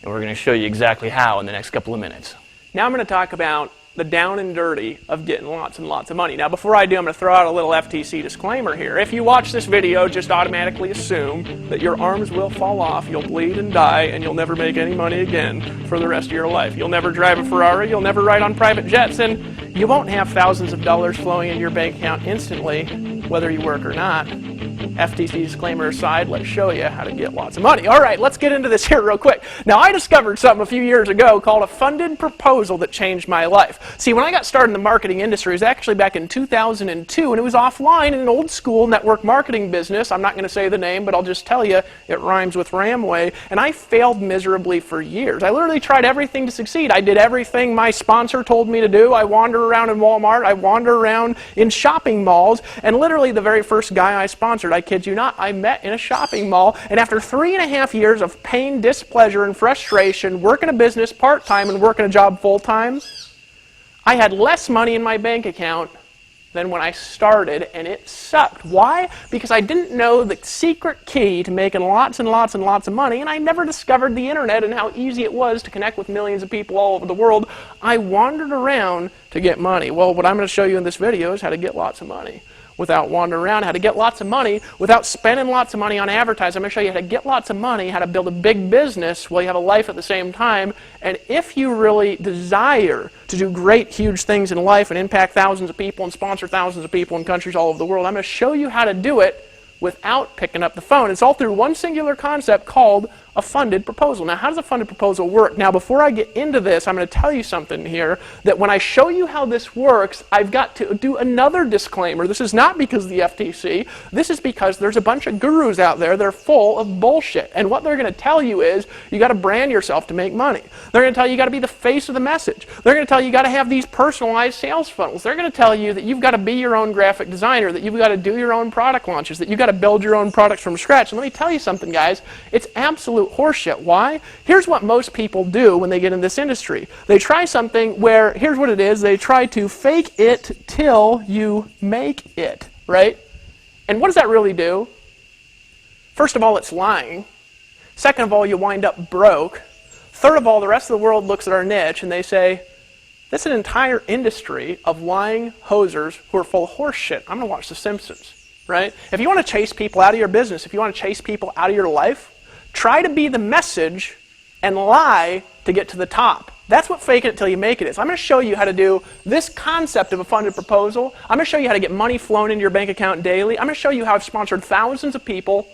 And we're going to show you exactly how in the next couple of minutes. Now I'm going to talk about the down and dirty of getting lots and lots of money. Now before I do, I'm going to throw out a little FTC disclaimer here. If you watch this video, just automatically assume that your arms will fall off, you'll bleed and die, and you'll never make any money again for the rest of your life. You'll never drive a Ferrari, you'll never ride on private jets, and you won't have thousands of dollars flowing into your bank account instantly, whether you work or not. FTC disclaimer aside, let's show you how to get lots of money. All right, let's get into this here real quick. Now, I discovered something a few years ago called a funded proposal that changed my life. See, when I got started in the marketing industry, it was actually back in 2002, and it was offline in an old school network marketing business. I'm not going to say the name, but I'll just tell you it rhymes with Ramway, and I failed miserably for years. I literally tried everything to succeed. I did everything my sponsor told me to do. I wandered around in Walmart. I wandered around in shopping malls, and literally the very first guy I sponsored, I kid you not, I met in a shopping mall, and after 3.5 years of pain, displeasure, and frustration, working a business part-time and working a job full-time, I had less money in my bank account than when I started, and it sucked. Why? Because I didn't know the secret key to making lots and lots and lots of money, and I never discovered the internet and how easy it was to connect with millions of people all over the world. I wandered around to get money. Well, what I'm going to show you in this video is how to get lots of money without wandering around, how to get lots of money without spending lots of money on advertising. I'm going to show you how to get lots of money, how to build a big business while you have a life at the same time. And if you really desire to do great, huge things in life and impact thousands of people and sponsor thousands of people in countries all over the world, I'm going to show you how to do it without picking up the phone. It's all through one singular concept called a funded proposal. Now, how does a funded proposal work? Now, before I get into this, I'm going to tell you something here, that when I show you how this works, I've got to do another disclaimer. This is not because of the FTC. This is because there's a bunch of gurus out there that are full of bullshit. And what they're going to tell you is, you got to brand yourself to make money. They're going to tell you got to be the face of the message. They're going to tell you got to have these personalized sales funnels. They're going to tell you that you've got to be your own graphic designer, that you've got to do your own product launches, that you've got to build your own products from scratch. And let me tell you something, guys. It's absolute horseshit. Why? Here's what most people do when they get in this industry. They try something where, here's what it is, they try to fake it till you make it, right? And what does that really do? First of all, it's lying. Second of all, you wind up broke. Third of all, the rest of the world looks at our niche and they say, this is an entire industry of lying hosers who are full of horse shit. I'm going to watch The Simpsons, right? If you want to chase people out of your business, if you want to chase people out of your life, try to be the message and lie to get to the top. That's what faking it till you make it is. I'm going to show you how to do this concept of a funded proposal. I'm going to show you how to get money flown into your bank account daily. I'm going to show you how I've sponsored thousands of people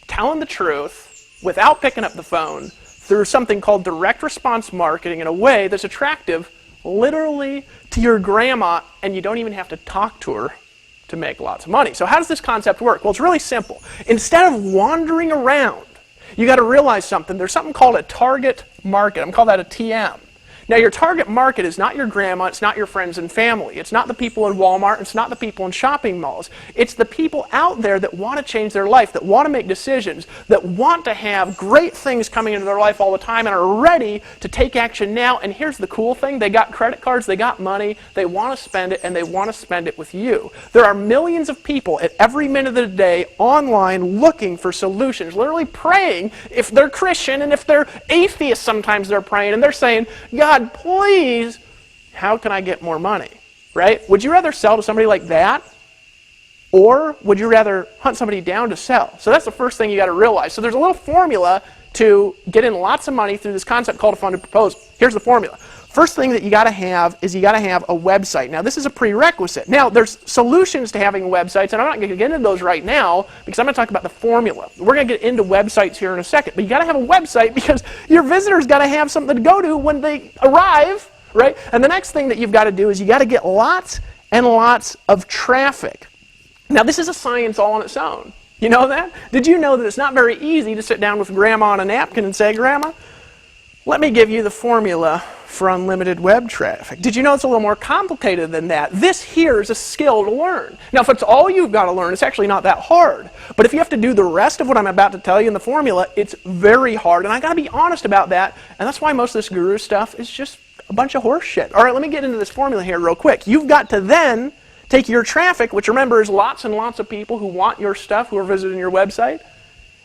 telling the truth without picking up the phone through something called direct response marketing in a way that's attractive literally to your grandma, and you don't even have to talk to her to make lots of money. So how does this concept work? Well, it's really simple. Instead of wandering around, you got to realize something. There's something called a target market. I'm calling that a TM. Now, your target market is not your grandma, it's not your friends and family, it's not the people in Walmart, it's not the people in shopping malls. It's the people out there that want to change their life, that want to make decisions, that want to have great things coming into their life all the time and are ready to take action now. And here's the cool thing, they got credit cards, they got money, they want to spend it, and they want to spend it with you. There are millions of people at every minute of the day online looking for solutions, literally praying. If they're Christian and if they're atheists, sometimes they're praying and they're saying, God, please, how can I get more money, right? Would you rather sell to somebody like that? Or would you rather hunt somebody down to sell? So that's the first thing you got to realize. So there's a little formula to get in lots of money through this concept called a funded proposal. Here's the formula. First thing that you got to have is you got to have a website. Now, this is a prerequisite. Now, there's solutions to having websites, and I'm not going to get into those right now because I'm going to talk about the formula. We're going to get into websites here in a second, but you got to have a website because your visitors got to have something to go to when they arrive, right? And the next thing that you've got to do is you got to get lots and lots of traffic. Now, this is a science all on its own. You know that? Did you know that it's not very easy to sit down with Grandma on a napkin and say, Grandma, let me give you the formula for unlimited web traffic. Did you know it's a little more complicated than that? This here is a skill to learn. Now, if it's all you've got to learn, it's actually not that hard. But if you have to do the rest of what I'm about to tell you in the formula, it's very hard. And I got to be honest about that. And that's why most of this guru stuff is just a bunch of horse shit. All right, let me get into this formula here real quick. You've got to then take your traffic, which remember is lots and lots of people who want your stuff, who are visiting your website,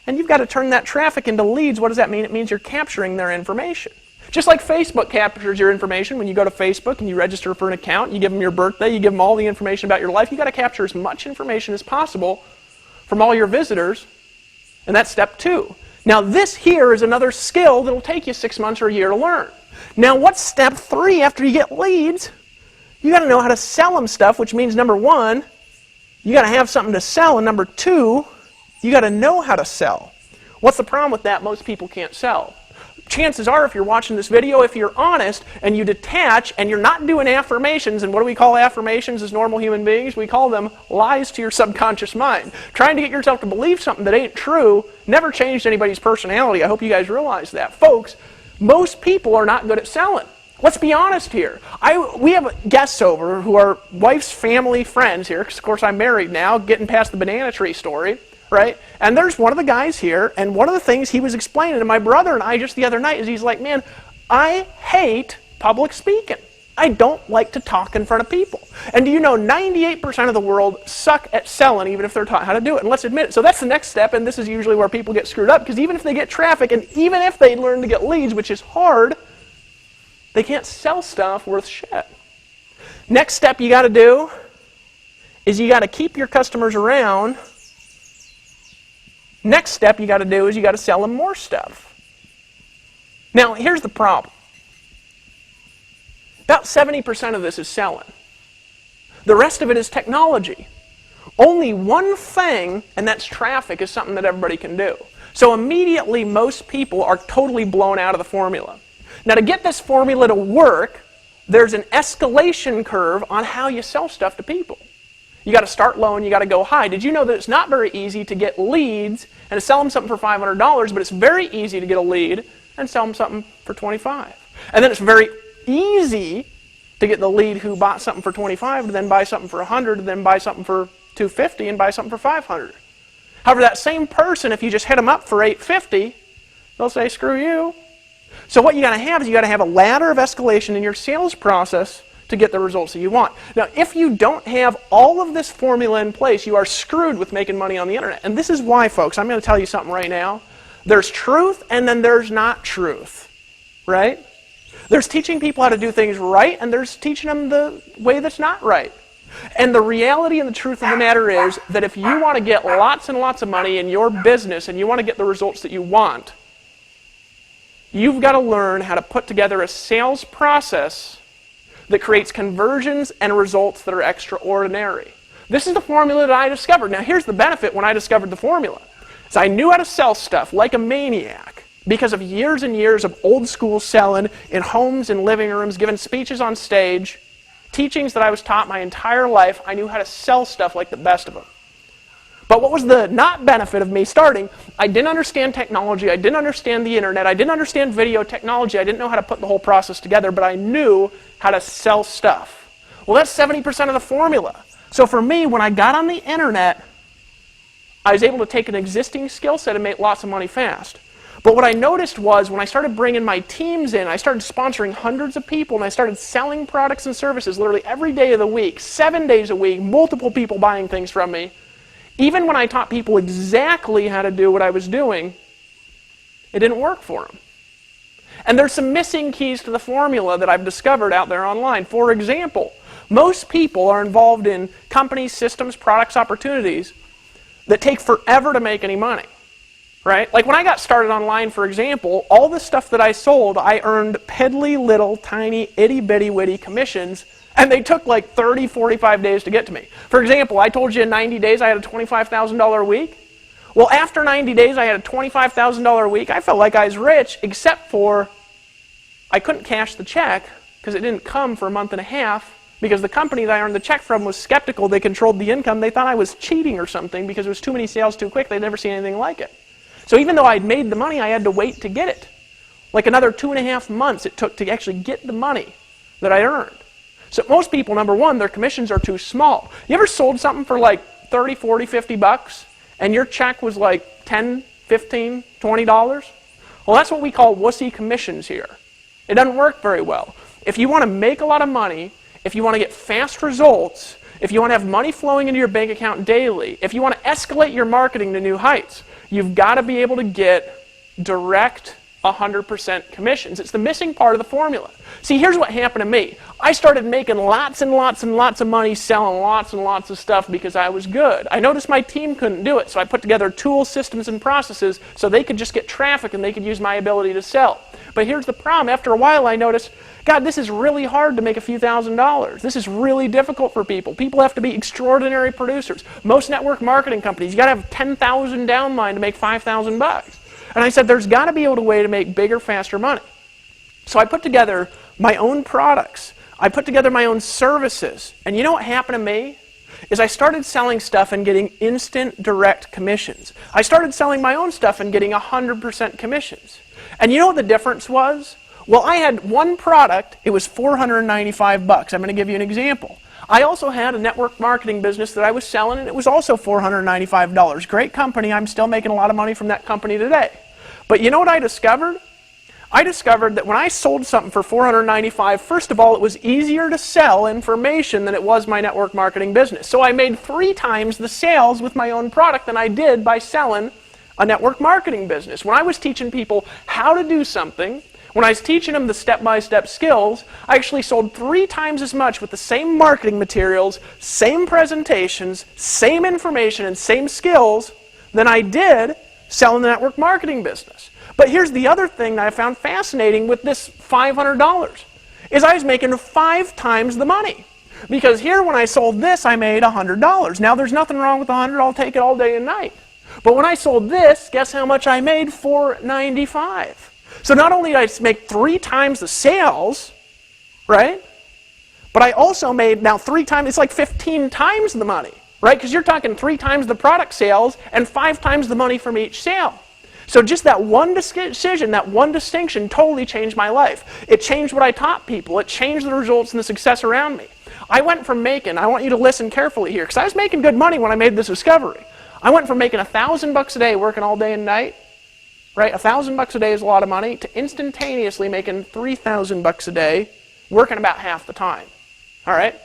And you've got to turn that traffic into leads. What does that mean? It means you're capturing their information. Just like Facebook captures your information when you go to Facebook and you register for an account, you give them your birthday, you give them all the information about your life. You've got to capture as much information as possible from all your visitors, and that's step 2. Now this here is another skill that will take you 6 months or a year to learn. Now what's step 3 after you get leads? You got to know how to sell them stuff, which means number 1, you got to have something to sell, and number 2, you got to know how to sell. What's the problem with that? Most people can't sell. Chances are, if you're watching this video, if you're honest and you detach and you're not doing affirmations, and what do we call affirmations as normal human beings? We call them lies to your subconscious mind. Trying to get yourself to believe something that ain't true never changed anybody's personality. I hope you guys realize that. Folks, most people are not good at selling. Let's be honest here. We have guests over who are wife's family friends here, because of course I'm married now, getting past the banana tree story. Right? And there's one of the guys here, and one of the things he was explaining to my brother and I just the other night is he's like, man, I hate public speaking. I don't like to talk in front of people. And do you know 98% of the world suck at selling even if they're taught how to do it? And let's admit it. So that's the next step, and this is usually where people get screwed up, because even if they get traffic and even if they learn to get leads, which is hard, they can't sell stuff worth shit. Next step you got to do is you got to keep your customers around. Next step you got to do is you got to sell them more stuff. Now, here's the problem. About 70% of this is selling. The rest of it is technology. Only one thing, and that's traffic, is something that everybody can do. So immediately, most people are totally blown out of the formula. Now, to get this formula to work, there's an escalation curve on how you sell stuff to people. You got to start low and you got to go high. Did you know that it's not very easy to get leads and to sell them something for $500, but it's very easy to get a lead and sell them something for $25. And then it's very easy to get the lead who bought something for $25 to then buy something for $100, to then buy something for $250 and buy something for $500. However, that same person, if you just hit them up for $850, they'll say, screw you. So what you got to have is you got to have a ladder of escalation in your sales process to get the results that you want. Now, if you don't have all of this formula in place, you are screwed with making money on the internet. And this is why, folks, I'm going to tell you something right now. There's truth and then there's not truth, right? There's teaching people how to do things right, and there's teaching them the way that's not right. And the reality and the truth of the matter is that if you want to get lots and lots of money in your business and you want to get the results that you want, you've got to learn how to put together a sales process that creates conversions and results that are extraordinary. This is the formula that I discovered. Now here's the benefit when I discovered the formula. So I knew how to sell stuff like a maniac because of years and years of old school selling in homes and living rooms, giving speeches on stage, teachings that I was taught my entire life. I knew how to sell stuff like the best of them. But what was the not benefit of me starting? I didn't understand technology, I didn't understand the internet, I didn't understand video technology, I didn't know how to put the whole process together, but I knew how to sell stuff. Well, that's 70% of the formula. So for me, when I got on the internet, I was able to take an existing skill set and make lots of money fast. But what I noticed was when I started bringing my teams in, I started sponsoring hundreds of people, and I started selling products and services literally every day of the week, 7 days a week, multiple people buying things from me. Even when I taught people exactly how to do what I was doing, it didn't work for them. And there's some missing keys to the formula that I've discovered out there online. For example, most people are involved in companies, systems, products, opportunities that take forever to make any money. Right? Like when I got started online, for example, all the stuff that I sold, I earned piddly little, tiny, itty-bitty-witty commissions, and they took like 30, 45 days to get to me. For example, I told you in 90 days I had a $25,000 a week. Well, after 90 days I had a $25,000 a week. I felt like I was rich, except for I couldn't cash the check because it didn't come for a month and a half because the company that I earned the check from was skeptical. They controlled the income. They thought I was cheating or something because it was too many sales too quick. They'd never seen anything like it. So even though I'd made the money, I had to wait to get it. Like another 2.5 months it took to actually get the money that I earned. So most people, number one, their commissions are too small. You ever sold something for like 30, 40, 50 bucks and your check was like 10, 15, $20? Well, that's what we call wussy commissions here. It doesn't work very well. If you want to make a lot of money, if you want to get fast results, if you want to have money flowing into your bank account daily, if you want to escalate your marketing to new heights, you've got to be able to get direct 100% commissions. It's the missing part of the formula. See, here's what happened to me. I started making lots and lots and lots of money selling lots and lots of stuff because I was good. I noticed my team couldn't do it, so I put together tools, systems, and processes so they could just get traffic and they could use my ability to sell. But here's the problem. After a while, I noticed, God, this is really hard to make a few $1,000s. This is really difficult for people. People have to be extraordinary producers. Most network marketing companies, you got to have 10,000 downline to make $5,000. And I said, there's got to be a way to make bigger, faster money. So I put together my own products. I put together my own services. And you know what happened to me? Is I started selling stuff and getting instant direct commissions. I started selling my own stuff and getting 100% commissions. And you know what the difference was? Well, I had one product. It was $495. I'm going to give you an example. I also had a network marketing business that I was selling, and it was also $495. Great company. I'm still making a lot of money from that company today. But you know what I discovered? I discovered that when I sold something for $495, first of all, it was easier to sell information than it was my network marketing business. So I made 3 times the sales with my own product than I did by selling a network marketing business. When I was teaching people how to do something, when I was teaching them the step-by-step skills, I actually sold 3 times as much with the same marketing materials, same presentations, same information, and same skills than I did selling the network marketing business. But here's the other thing that I found fascinating with this $500, is I was making 5 times the money. Because here when I sold this, I made $100. Now there's nothing wrong with $100, I'll take it all day and night. But when I sold this, guess how much I made? $495. So not only did I make 3 times the sales, right? But I also made now 3 times, it's like 15 times the money, right? Because you're talking 3 times the product sales and 5 times the money from each sale. So just that one decision, that one distinction totally changed my life. It changed what I taught people. It changed the results and the success around me. I went from making, I want you to listen carefully here, because I was making good money when I made this discovery. I went from making $1,000 a day working all day and night, right? $1,000 a day is a lot of money, to instantaneously making $3,000 a day working about half the time. All right?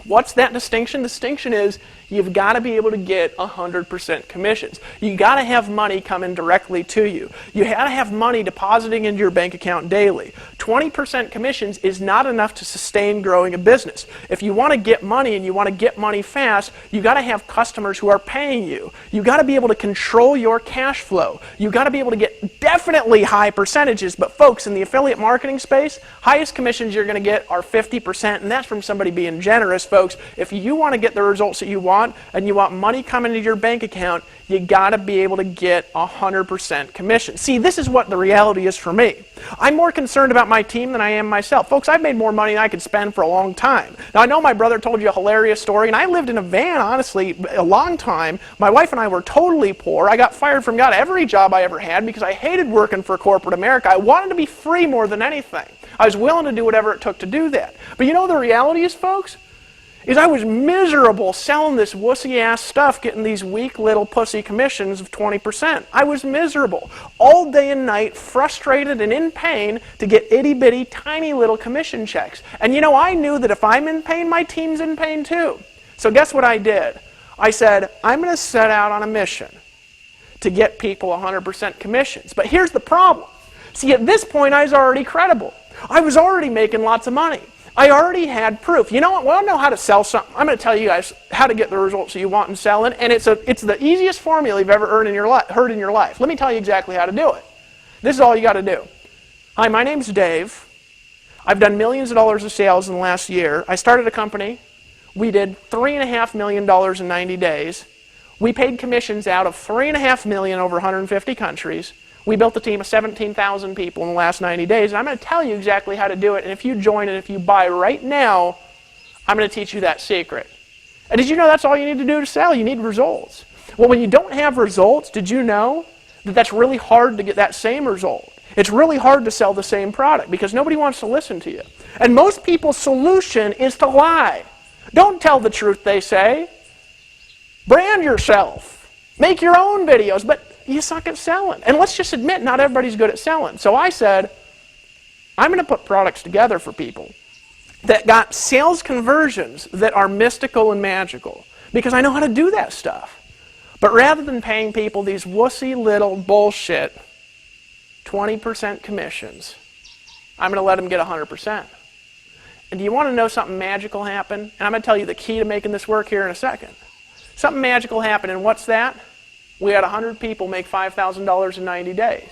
What's that distinction? The distinction is you've got to be able to get 100% commissions. You've got to have money coming directly to you. You got to have money depositing into your bank account daily. 20% commissions is not enough to sustain growing a business. If you want to get money and you want to get money fast, you've got to have customers who are paying you. You've got to be able to control your cash flow. You've got to be able to get definitely high percentages, but folks, in the affiliate marketing space, highest commissions you're going to get are 50%, and that's from somebody being generous, folks. If you want to get the results that you want, and you want money coming into your bank account, you got to be able to get 100% commission. See, this is what the reality is for me. I'm more concerned about my team than I am myself. Folks, I've made more money than I could spend for a long time. Now, I know my brother told you a hilarious story, and I lived in a van, honestly, a long time. My wife and I were totally poor. I got fired from God every job I ever had because I hated working for corporate America. I wanted to be free more than anything. I was willing to do whatever it took to do that. But you know the reality is, folks? Is I was miserable selling this wussy-ass stuff, getting these weak little pussy commissions of 20%. I was miserable. All day and night, frustrated and in pain to get itty-bitty, tiny little commission checks. And you know, I knew that if I'm in pain, my team's in pain too. So guess what I did? I said, I'm going to set out on a mission to get people 100% commissions. But here's the problem. See, at this point, I was already credible. I was already making lots of money. I already had proof. You know what? Well, I know how to sell something. I'm going to tell you guys how to get the results that you want in selling, and it's the easiest formula you've ever heard in your life. Let me tell you exactly how to do it. This is all you got to do. Hi, my name's Dave. I've done millions of dollars of sales in the last year. I started a company. We did $3.5 million in 90 days. We paid commissions out of $3.5 million over 150 countries. We built a team of 17,000 people in the last 90 days, and I'm going to tell you exactly how to do it, and if you join and if you buy right now, I'm going to teach you that secret. And did you know that's all you need to do to sell? You need results. Well, when you don't have results, did you know that that's really hard to get that same result? It's really hard to sell the same product because nobody wants to listen to you. And most people's solution is to lie. Don't tell the truth, they say. Brand yourself. Make your own videos, but you suck at selling. And let's just admit, not everybody's good at selling. So I said, I'm going to put products together for people. that got sales conversions that are mystical and magical, because I know how to do that stuff. But rather than paying people these wussy little bullshit 20% commissions, I'm going to let them get 100%. And do you want to know something magical happen? And I'm going to tell you the key to making this work here in a second. Something magical happened, and what's that? We had 100 people make $5,000 in 90 days.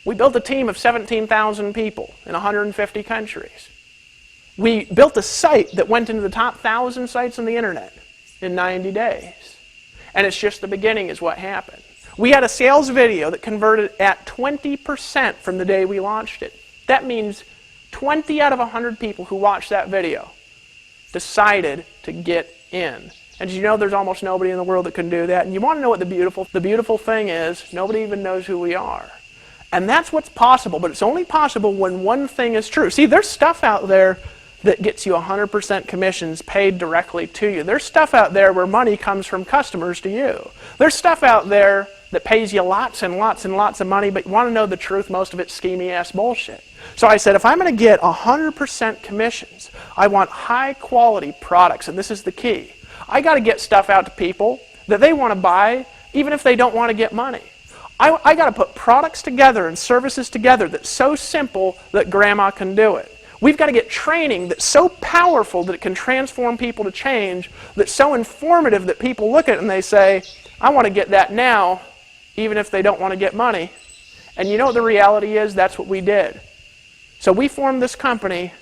We built a team of 17,000 people in 150 countries. We built a site that went into the top 1,000 sites on the internet in 90 days. And it's just the beginning is what happened. We had a sales video that converted at 20% from the day we launched it. That means 20 out of 100 people who watched that video decided to get in. And did you know there's almost nobody in the world that can do that? And you want to know what the beautiful thing is? Nobody even knows who we are. And that's what's possible, but it's only possible when one thing is true. See, there's stuff out there that gets you 100% commissions paid directly to you. There's stuff out there where money comes from customers to you. There's stuff out there that pays you lots and lots and lots of money, but you want to know the truth, most of it's schemy-ass bullshit. So I said, if I'm going to get 100% commissions, I want high-quality products, and this is the key. I got to get stuff out to people that they want to buy, even if they don't want to get money. I got to put products together and services together that's so simple that grandma can do it. We've got to get training that's so powerful that it can transform people to change, that's so informative that people look at it and they say, I want to get that now, even if they don't want to get money. And you know what the reality is? That's what we did. So we formed this company,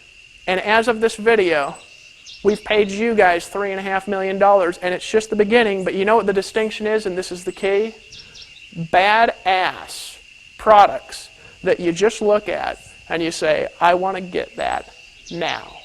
and as of this video, we've paid you guys $3.5 million, and it's just the beginning. But you know what the distinction is, and this is the key? Badass products that you just look at and you say, I want to get that now.